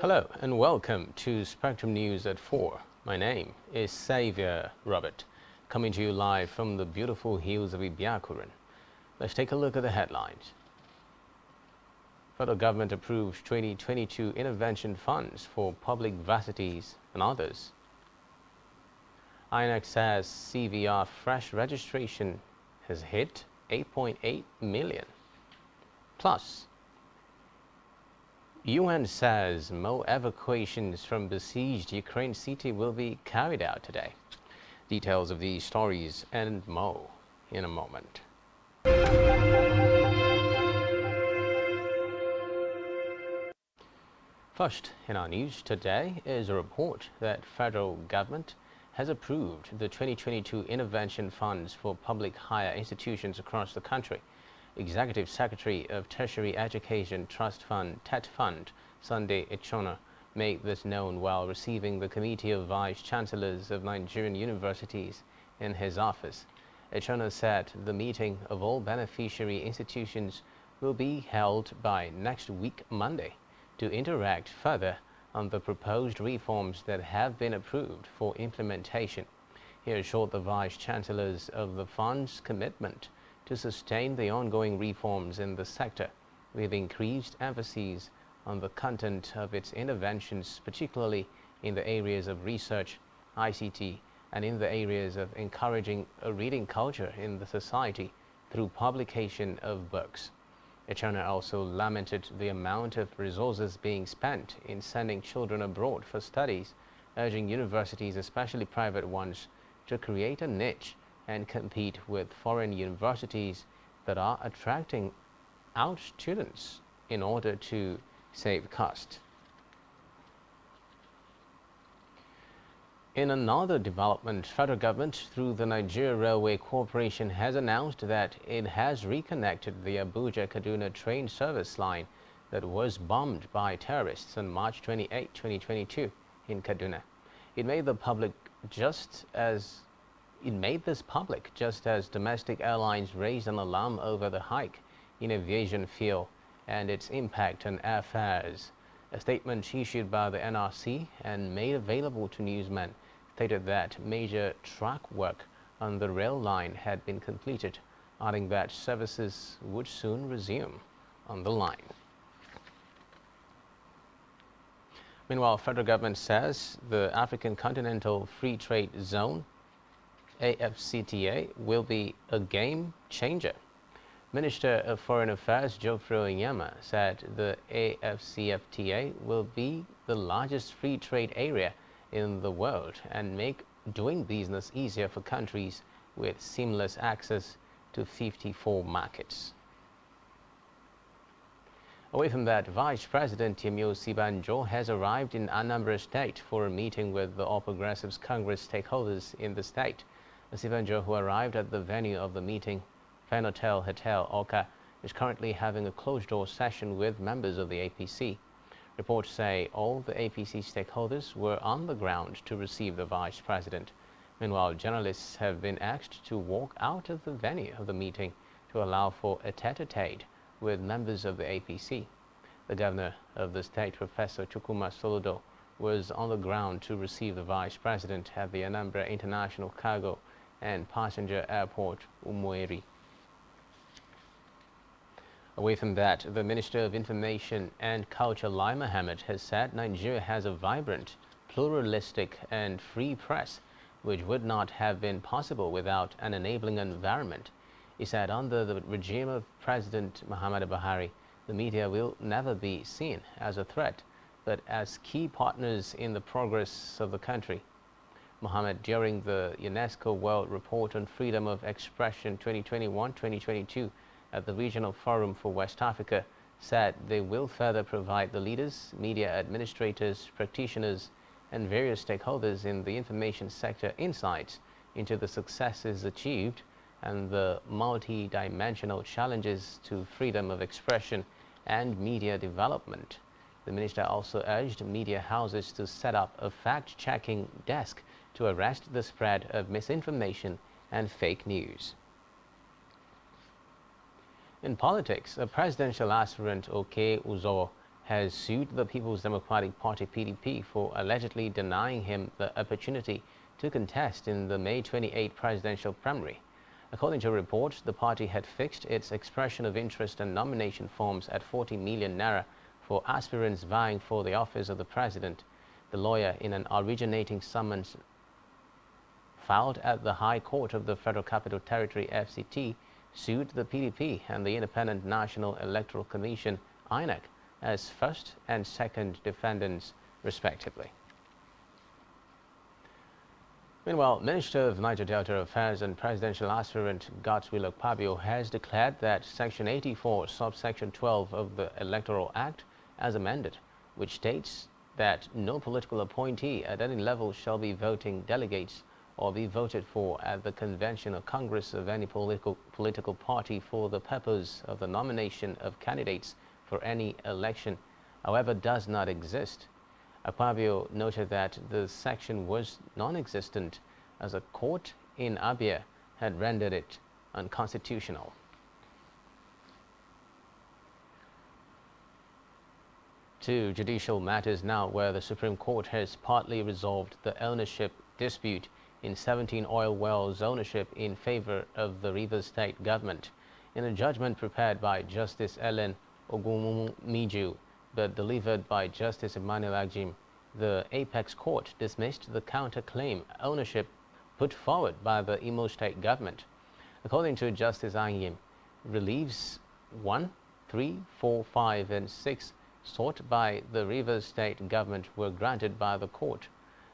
Hello and welcome to Spectrum News at 4. My name is Xavier Robert, coming to you live from the beautiful hills of Ibiakuran. Let's take a look at the headlines. Federal government approves 2022 intervention funds for public varsities and others. INEC says CVR fresh registration has hit 8.8 million. Plus, UN says more evacuations from besieged Ukraine city will be carried out today. Details of these stories and more in a moment. First in our news today is a report that federal government has approved the 2022 intervention funds for public higher institutions across the country. Executive Secretary of Tertiary Education Trust Fund, TET Fund, Sunday Echona, made this known while receiving the Committee of Vice Chancellors of Nigerian Universities in his office. Echona said the meeting of all beneficiary institutions will be held by next week, Monday, to interact further on the proposed reforms that have been approved for implementation. He assured the Vice Chancellors of the fund's commitment to sustain the ongoing reforms in the sector, with increased emphasis on the content of its interventions, particularly in the areas of research, ICT, and in the areas of encouraging a reading culture in the society through publication of books. Echona also lamented the amount of resources being spent in sending children abroad for studies, urging universities, especially private ones, to create a niche and compete with foreign universities that are attracting out students in order to save cost. In another development, federal government through the Nigeria Railway Corporation has announced that it has reconnected the Abuja-Kaduna train service line that was bombed by terrorists on March 28, 2022 in Kaduna. It made this public just as domestic airlines raised an alarm over the hike in aviation fuel and its impact on airfares. A statement issued by the NRC and made available to newsmen stated that major track work on the rail line had been completed, adding that services would soon resume on the line. Meanwhile, federal government says the African Continental Free Trade Zone AfCFTA will be a game changer. Minister of Foreign Affairs Geoffrey Onyema said the AfCFTA will be the largest free trade area in the world and make doing business easier for countries with seamless access to 54 markets. Away from that, Vice President Yemi Osibanjo has arrived in Anambra State for a meeting with the All Progressives Congress stakeholders in the state. Osibanjo, who arrived at the venue of the meeting, Fenotel Hotel Oka, is currently having a closed-door session with members of the APC. Reports say all the APC stakeholders were on the ground to receive the Vice President. Meanwhile, journalists have been asked to walk out of the venue of the meeting to allow for a tete-a-tete with members of the APC. The governor of the state, Professor Chukwuma Soludo, was on the ground to receive the Vice President at the Anambra International Cargo and Passenger Airport, Umueri. Away from that, the Minister of Information and Culture, Lai Mohammed, has said Nigeria has a vibrant, pluralistic and free press, which would not have been possible without an enabling environment. He said under the regime of President Muhammadu Buhari, the media will never be seen as a threat, but as key partners in the progress of the country. Mohammed, during the UNESCO World Report on Freedom of Expression 2021-2022 at the Regional Forum for West Africa, said they will further provide the leaders, media administrators, practitioners, and various stakeholders in the information sector insights into the successes achieved and the multi-dimensional challenges to freedom of expression and media development. The minister also urged media houses to set up a fact-checking desk to arrest the spread of misinformation and fake news. In politics, a presidential aspirant, Oke Uzo, has sued the People's Democratic Party (PDP) for allegedly denying him the opportunity to contest in the May 28 presidential primary. According to reports, the party had fixed its expression of interest and nomination forms at 40 million naira for aspirants vying for the office of the president. The lawyer, in an originating summons filed at the High Court of the Federal Capital Territory (FCT), sued the PDP and the Independent National Electoral Commission (INEC) as first and second defendants, respectively. Meanwhile, Minister of Niger Delta Affairs and presidential aspirant Godswill Akpabio has declared that Section 84, subsection 12 of the Electoral Act, as amended, which states that no political appointee at any level shall be voting delegates or be voted for at the convention or congress of any political party for the purpose of the nomination of candidates for any election, however, does not exist. Akpabio noted that the section was non-existent as a court in Abia had rendered it unconstitutional. To judicial matters now, where the Supreme Court has partly resolved the ownership dispute in 17 oil wells ownership in favor of the Rivers State government. In a judgment prepared by Justice Ellen Ogumumiju but delivered by Justice Emmanuel Agjim, the Apex Court dismissed the counterclaim ownership put forward by the Imo State government. According to Justice Agjim, reliefs 1, 3, 4, 5, and 6 sought by the Rivers State government were granted by the court.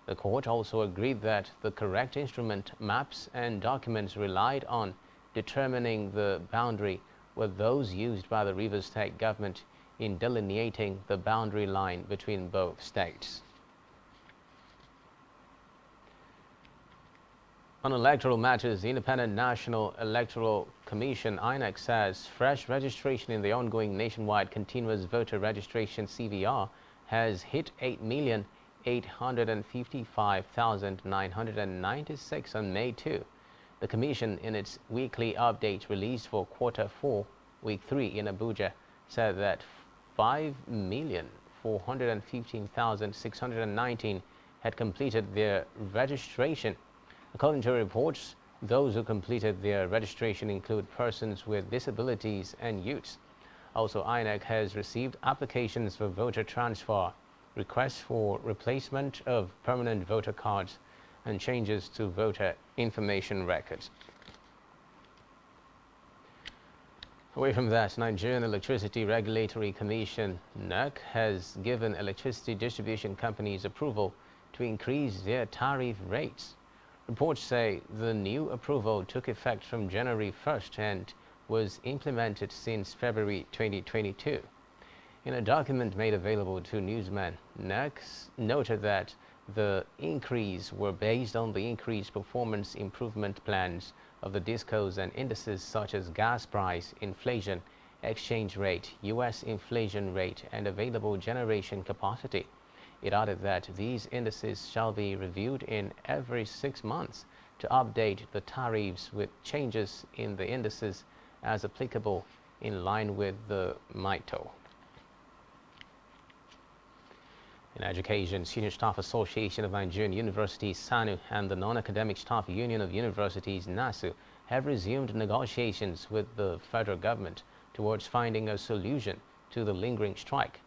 The court also agreed that the correct instrument, maps, and documents relied on determining the boundary were those used by the Rivers State government in delineating the boundary line between both states. On electoral matters, the Independent National Electoral Commission (INEC) says fresh registration in the ongoing nationwide continuous voter registration (CVR) has hit 8,855,996 on May 2. The Commission, in its weekly update released for Quarter 4, Week 3 in Abuja, said that 5,415,619 had completed their registration. According to reports, those who completed their registration include persons with disabilities and youths. Also, INEC has received applications for voter transfer, requests for replacement of permanent voter cards, and changes to voter information records. Away from that, Nigerian Electricity Regulatory Commission (NERC) has given electricity distribution companies approval to increase their tariff rates. Reports say the new approval took effect from January 1st and was implemented since February 2022. In a document made available to newsmen, NERC noted that the increase were based on the increased performance improvement plans of the discos and indices such as gas price, inflation, exchange rate, U.S. inflation rate, and available generation capacity. It added that these indices shall be reviewed in every 6 months to update the tariffs with changes in the indices as applicable in line with the MITO. In education, Senior Staff Association of Nigerian Universities (SANU) and the Non-Academic Staff Union of Universities (NASU) have resumed negotiations with the federal government towards finding a solution to the lingering strike.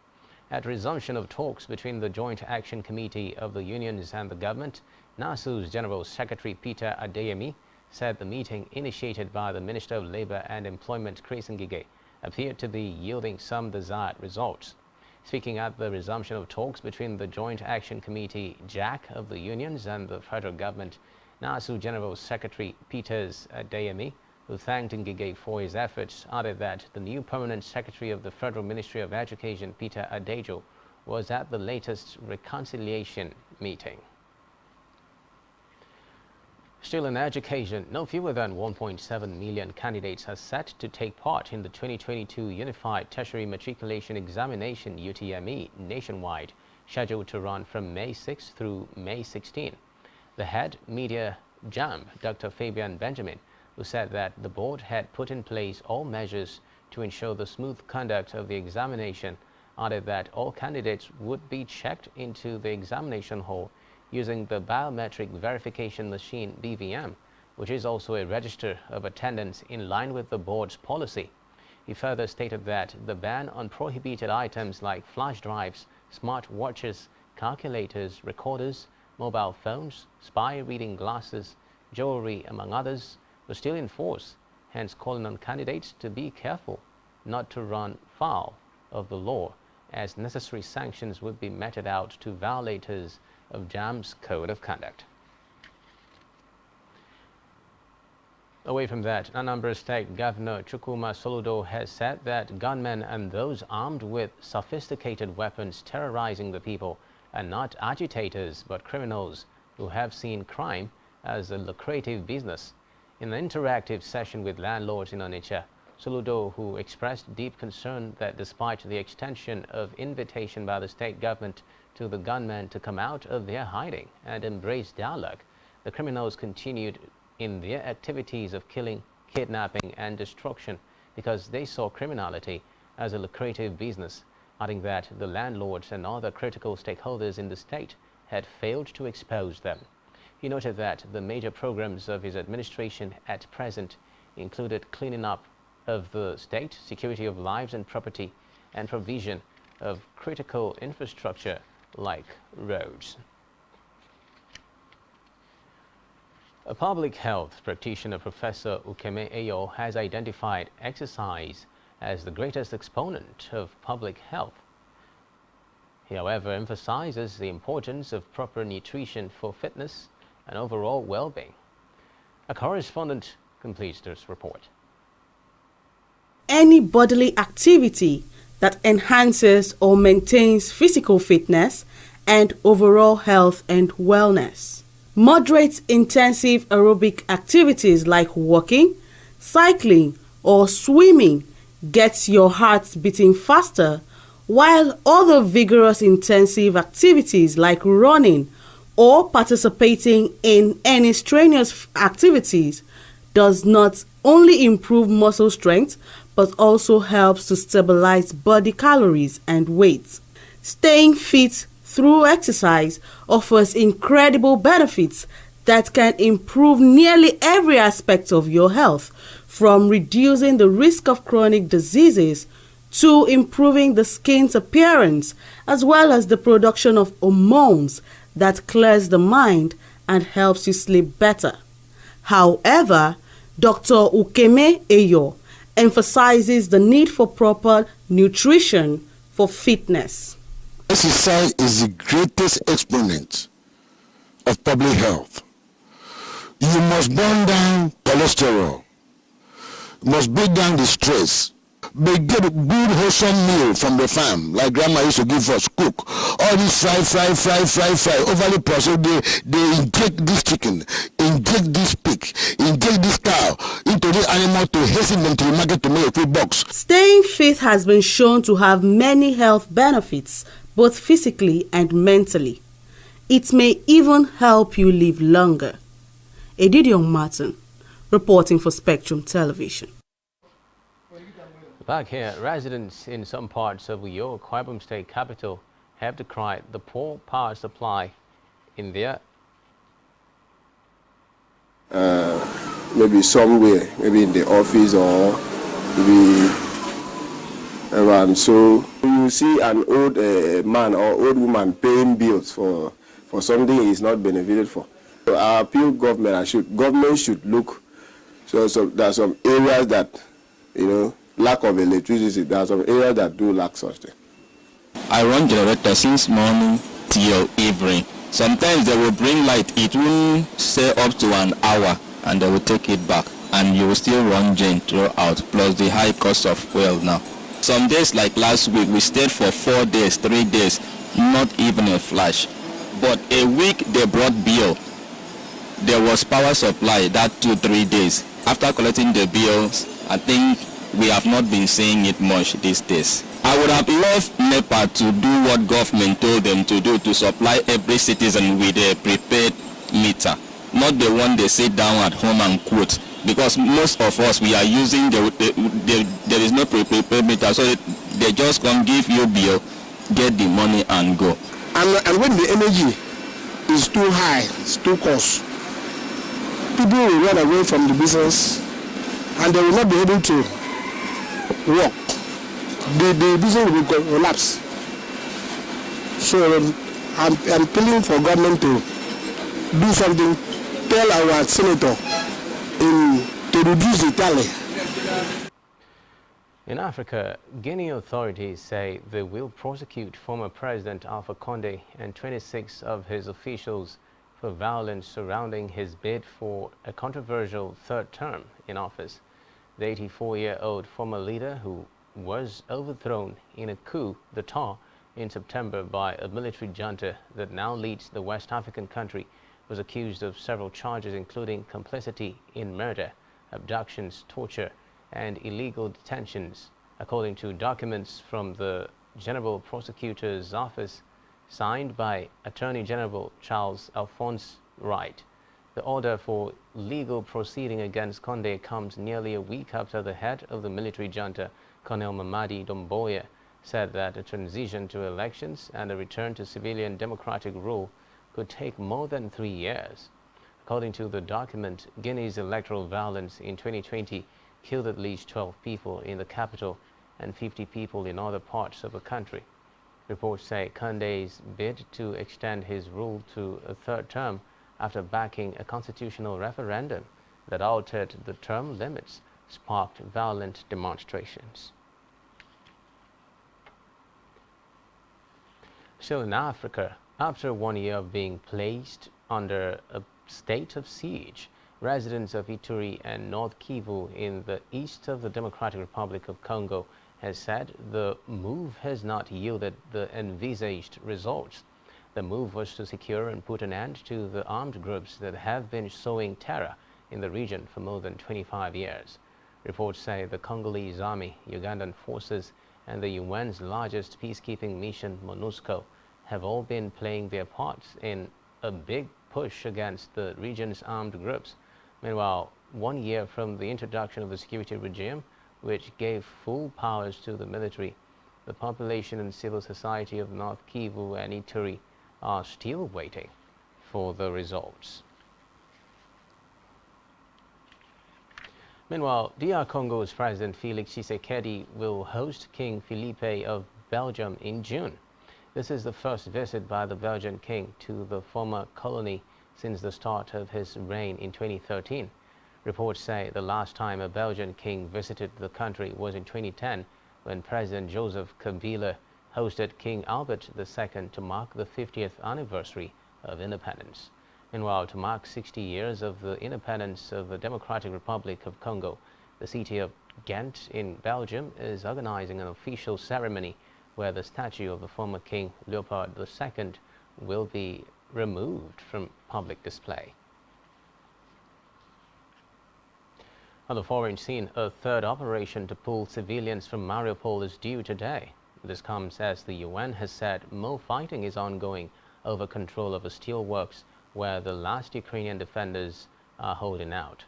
At resumption of talks between the Joint Action Committee of the unions and the government, NASU's General Secretary Peter Adeyemi said the meeting initiated by the Minister of Labour and Employment Chris Ngige appeared to be yielding some desired results. Speaking at the resumption of talks between the Joint Action Committee (JAC) of the unions and the federal government, NASU General Secretary Peter Adeyemi, who thanked Ngige for his efforts, added that the new permanent secretary of the Federal Ministry of Education, Peter Adejo, was at the latest reconciliation meeting. Still in education, no fewer than 1.7 million candidates are set to take part in the 2022 Unified Tertiary Matriculation Examination (UTME) nationwide, scheduled to run from May 6 through May 16. The head media JAMB, Dr. Fabian Benjamin, who said that the board had put in place all measures to ensure the smooth conduct of the examination, added that all candidates would be checked into the examination hall using the biometric verification machine BVM, which is also a register of attendance in line with the board's policy. He further stated that the ban on prohibited items like flash drives, smart watches, calculators, recorders, mobile phones, spy reading glasses, jewelry, among others, was still in force, hence calling on candidates to be careful not to run foul of the law, as necessary sanctions would be meted out to violators of JAM's Code of Conduct. Away from that, Anambra State Governor Chukwuma Soludo has said that gunmen and those armed with sophisticated weapons terrorizing the people are not agitators but criminals who have seen crime as a lucrative business. In an interactive session with landlords in Onitsha, Soludo, who expressed deep concern that despite the extension of invitation by the state government to the gunmen to come out of their hiding and embrace dialogue, the criminals continued in their activities of killing, kidnapping and destruction because they saw criminality as a lucrative business, adding that the landlords and other critical stakeholders in the state had failed to expose them. He noted that the major programs of his administration at present included cleaning up of the state, security of lives and property, and provision of critical infrastructure like roads. A public health practitioner, Professor Ukeme Eyo, has identified exercise as the greatest exponent of public health. He, however, emphasizes the importance of proper nutrition for fitness and overall well-being. A correspondent completes this report. Any bodily activity that enhances or maintains physical fitness and overall health and wellness. Moderate intensive aerobic activities like walking, cycling, or swimming gets your heart beating faster, while other vigorous intensive activities like running or participating in any strenuous activities does not only improve muscle strength but also helps to stabilize body calories and weight. Staying fit through exercise offers incredible benefits that can improve nearly every aspect of your health, from reducing the risk of chronic diseases to improving the skin's appearance, as well as the production of hormones that clears the mind and helps you sleep better. However, Dr. Ukeme Eyo emphasizes the need for proper nutrition for fitness. Exercise is the greatest exponent of public health. You must burn down cholesterol. You must break down the stress. But get a good wholesome meal from the farm, like grandma used to give us, cook. All this fry, overly processed, they inject this chicken, inject this pig, inject this cow into the animal to hasten them to the market to make a quick bucks. Staying fit has been shown to have many health benefits, both physically and mentally. It may even help you live longer. Edidion Martin, reporting for Spectrum Television. Back here, residents in some parts of Uyo, Kwabum State capital, have decried the poor power supply in their maybe somewhere, maybe in the office or maybe around. So you see an old man or old woman paying bills for something he's not benefited for. So I appeal government should look. So there are some areas that, lack of electricity. There are some areas that do lack such thing. I run generator since morning till evening. Sometimes they will bring light. It will stay up to an hour and they will take it back. And you will still run gen throughout, plus the high cost of fuel now. Some days like last week, we stayed for 4 days, 3 days, not even a flash. But a week they brought bill. There was power supply that 2-3 days. After collecting the bills, I think we have not been seeing it much these days. I would have loved NEPA to do what government told them to do, to supply every citizen with a prepaid meter, not the one they sit down at home and quote. Because most of us, we are using there is no prepaid meter, so They just come give you bill, get the money and go. And when the energy is too high, it's too cost, people will run away from the business and they will not be able to work. The business will collapse. So I'm appealing for government to do something, tell our senator to reduce the tally. In Africa, Guinea authorities say they will prosecute former President Alpha Condé and 26 of his officials for violence surrounding his bid for a controversial third term in office. The 84-year-old former leader, who was overthrown in a coup d'etat in September by a military junta that now leads the West African country, was accused of several charges including complicity in murder, abductions, torture, and illegal detentions, according to documents from the General Prosecutor's Office signed by Attorney General Charles Alphonse Wright. The order for legal proceeding against Condé comes nearly a week after the head of the military junta, Colonel Mamadi Doumbouya, said that a transition to elections and a return to civilian democratic rule could take more than 3 years. According to the document, Guinea's electoral violence in 2020 killed at least 12 people in the capital and 50 people in other parts of the country. Reports say Condé's bid to extend his rule to a third term after backing a constitutional referendum that altered the term limits sparked violent demonstrations. Still in Africa, after 1 year of being placed under a state of siege, residents of Ituri and North Kivu in the east of the Democratic Republic of Congo has said the move has not yielded the envisaged results. The move was to secure and put an end to the armed groups that have been sowing terror in the region for more than 25 years. Reports say the Congolese army, Ugandan forces, and the UN's largest peacekeeping mission, MONUSCO, have all been playing their parts in a big push against the region's armed groups. Meanwhile, 1 year from the introduction of the security regime, which gave full powers to the military, the population and civil society of North Kivu and Ituri are still waiting for the results. Meanwhile, DR Congo's President Felix Tshisekedi will host King Philippe of Belgium in June. This is the first visit by the Belgian king to the former colony since the start of his reign in 2013. Reports say the last time a Belgian king visited the country was in 2010, when President Joseph Kabila hosted King Albert II to mark the 50th anniversary of independence. Meanwhile, to mark 60 years of the independence of the Democratic Republic of Congo, the city of Ghent in Belgium is organizing an official ceremony where the statue of the former King Leopold II will be removed from public display. On the foreign scene, a third operation to pull civilians from Mariupol is due today. This comes as the UN has said more fighting is ongoing over control of the steelworks where the last Ukrainian defenders are holding out.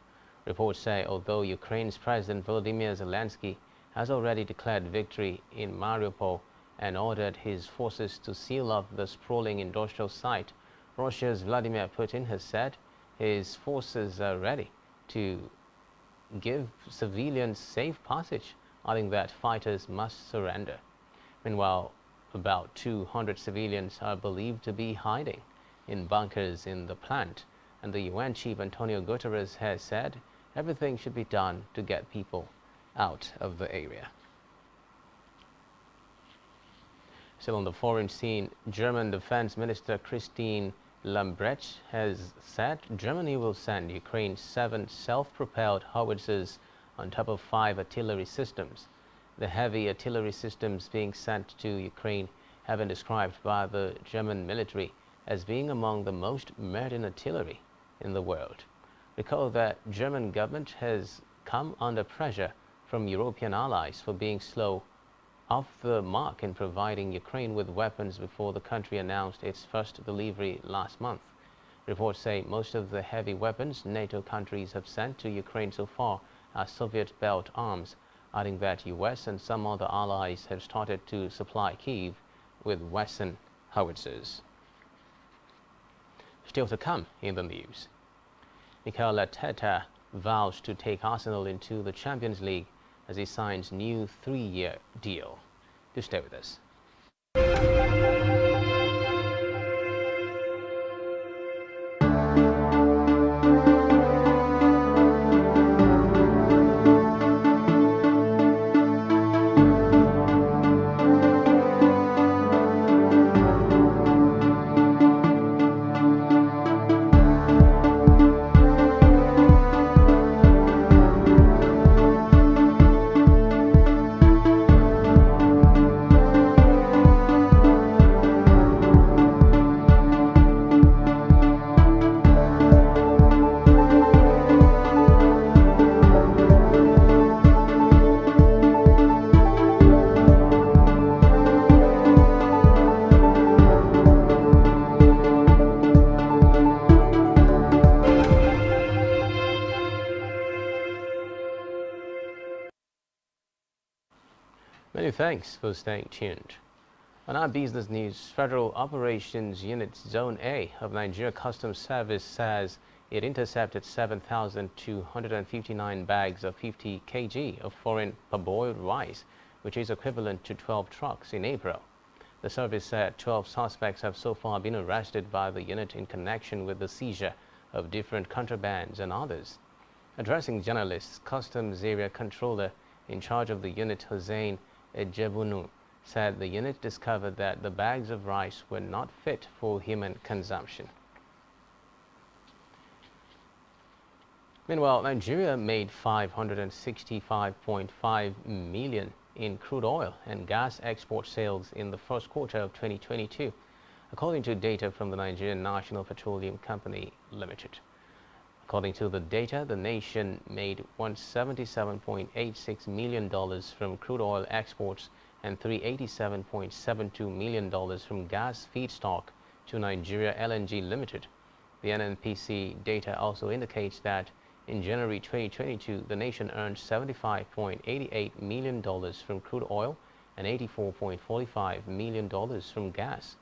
Reports say although Ukraine's President Volodymyr Zelensky has already declared victory in Mariupol and ordered his forces to seal off the sprawling industrial site, Russia's Vladimir Putin has said his forces are ready to give civilians safe passage, adding that fighters must surrender. Meanwhile, about 200 civilians are believed to be hiding in bunkers in the plant, and the UN chief Antonio Guterres has said everything should be done to get people out of the area. Still on the foreign scene, German Defense Minister Christine Lambrecht has said Germany will send Ukraine 7 self-propelled howitzers on top of 5 artillery systems. The heavy artillery systems being sent to Ukraine have been described by the German military as being among the most modern artillery in the world. Recall that German government has come under pressure from European allies for being slow off the mark in providing Ukraine with weapons before the country announced its first delivery last month. Reports say most of the heavy weapons NATO countries have sent to Ukraine so far are Soviet-built arms, while the adding that US and some other allies have started to supply Kyiv with Western howitzers. Still to come in the news, Mikel Arteta vows to take Arsenal into the Champions League as he signs new 3-year deal. Do stay with us. Many thanks for staying tuned. On our business news, Federal Operations Unit Zone A of Nigeria Customs Service says it intercepted 7,259 bags of 50 kg of foreign parboiled rice, which is equivalent to 12 trucks in April. The service said 12 suspects have so far been arrested by the unit in connection with the seizure of different contrabands and others. Addressing journalists, Customs Area Controller in charge of the unit, Hussein Ejebunu, said the unit discovered that the bags of rice were not fit for human consumption. Meanwhile, Nigeria made $565.5 million in crude oil and gas export sales in the first quarter of 2022, according to data from the Nigerian National Petroleum Company Limited. According to the data, the nation made $177.86 million from crude oil exports and $387.72 million from gas feedstock to Nigeria LNG Limited. The NNPC data also indicates that in January 2022, the nation earned $75.88 million from crude oil and $84.45 million from gas.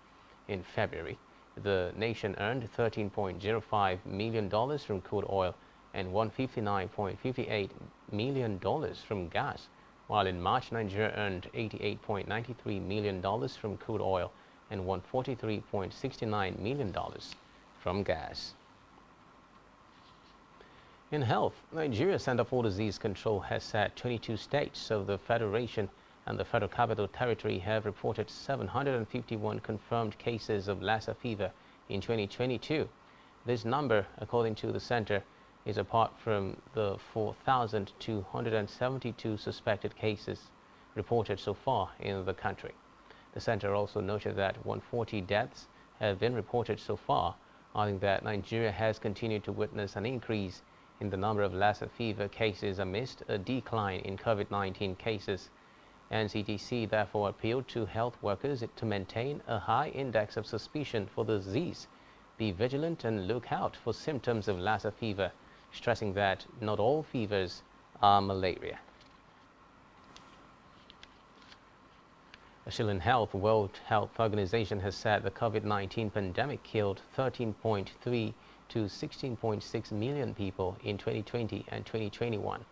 In February, the nation earned $13.05 million from crude oil and $159.58 million from gas, while in March, Nigeria earned $88.93 million from crude oil and $143.69 million from gas. In health, Nigeria Center for Disease Control has said 22 states of the Federation and the Federal Capital Territory have reported 751 confirmed cases of Lassa fever in 2022. This number, according to the center, is apart from the 4,272 suspected cases reported so far in the country. The center also noted that 140 deaths have been reported so far, adding that Nigeria has continued to witness an increase in the number of Lassa fever cases amidst a decline in COVID-19 cases. NCDC therefore appealed to health workers to maintain a high index of suspicion for the disease, be vigilant and look out for symptoms of Lassa fever, stressing that not all fevers are malaria. Still in health, World Health Organization has said the COVID-19 pandemic killed 13.3 to 16.6 million people in 2020 and 2021.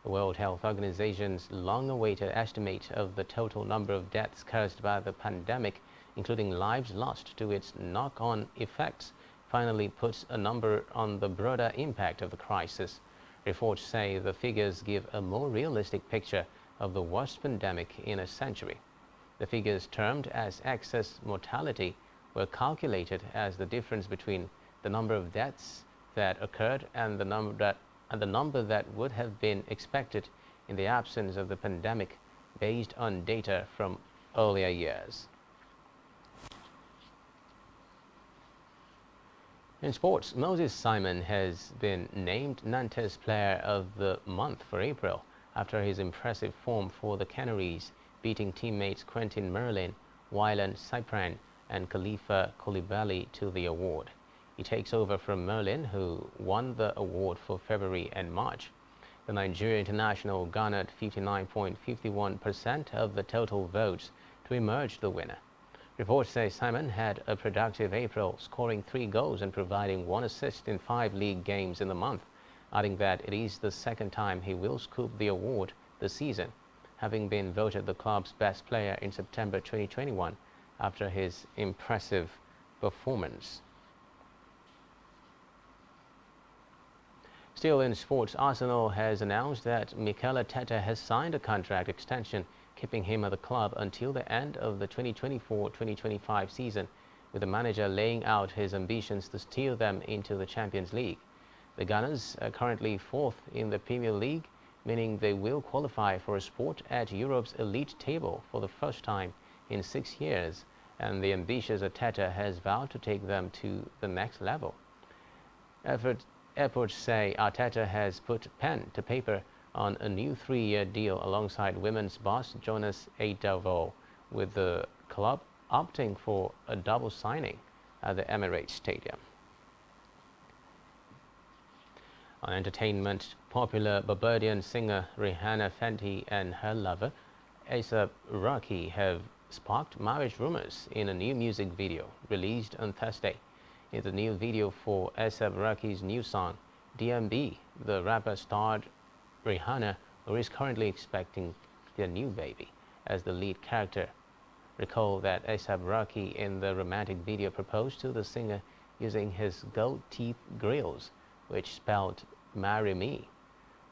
The World Health Organization's long-awaited estimate of the total number of deaths caused by the pandemic, including lives lost to its knock-on effects, finally puts a number on the broader impact of the crisis. Reports say the figures give a more realistic picture of the worst pandemic in a century. The figures, termed as excess mortality, were calculated as the difference between the number of deaths that occurred and the number that would have been expected in the absence of the pandemic, based on data from earlier years. In sports, Moses Simon has been named Nantes Player of the Month for April after his impressive form for the Canaries, beating teammates Quentin Merlin, Wylan Cypran and Khalifa Koulibaly to the award. He takes over from Merlin, who won the award for February and March. The Nigeria international garnered 59.51% of the total votes to emerge the winner. Reports say Simon had a productive April, scoring 3 goals and providing 1 assist in 5 league games in the month, adding that it is the second time he will scoop the award this season, having been voted the club's best player in September 2021 after his impressive performance. Still in sports, Arsenal has announced that Mikel Arteta has signed a contract extension, keeping him at the club until the end of the 2024-2025 season, with the manager laying out his ambitions to steer them into the Champions League. The Gunners are currently 4th in the Premier League, meaning they will qualify for a spot at Europe's elite table for the first time in 6 years, and the ambitious Arteta has vowed to take them to the next level. Reports say Arteta has put pen to paper on a new 3-year deal alongside women's boss Jonas Eidevall, with the club opting for a double signing at the Emirates Stadium. On entertainment, popular Barbadian singer Rihanna Fenty and her lover A$AP Rocky have sparked marriage rumors in a new music video released on Thursday. In the new video for A$AP Rocky's new song, DMB, the rapper starred Rihanna, who is currently expecting their new baby, as the lead character. Recall that A$AP Rocky in the romantic video proposed to the singer using his gold teeth grills, which spelled "Marry Me."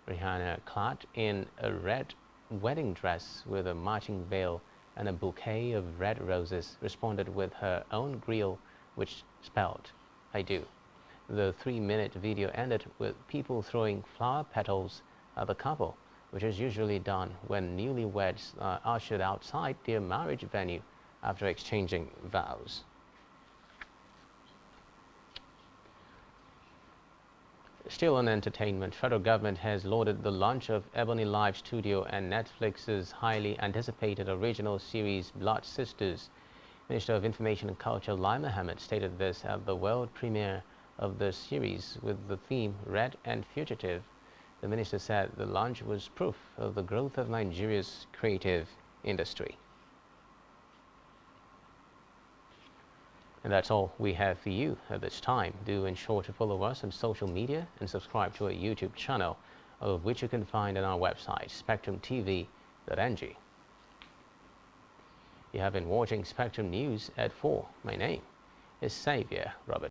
Rihanna, clad in a red wedding dress with a matching veil and a bouquet of red roses, responded with her own grill, which spelled "I do." The 3-minute video ended with people throwing flower petals at the couple, which is usually done when newlyweds are ushered outside their marriage venue after exchanging vows. Still on entertainment, federal government has lauded the launch of Ebony Live Studio and Netflix's highly anticipated original series Blood Sisters. Minister of Information and Culture Lai Mohammed stated this at the world premiere of the series with the theme Red and Fugitive. The minister said the launch was proof of the growth of Nigeria's creative industry. And that's all we have for you at this time. Do ensure to follow us on social media and subscribe to our YouTube channel, all of which you can find on our website, SpectrumTv.ng. You have been watching Spectrum News at 4. My name is Xavier Robert.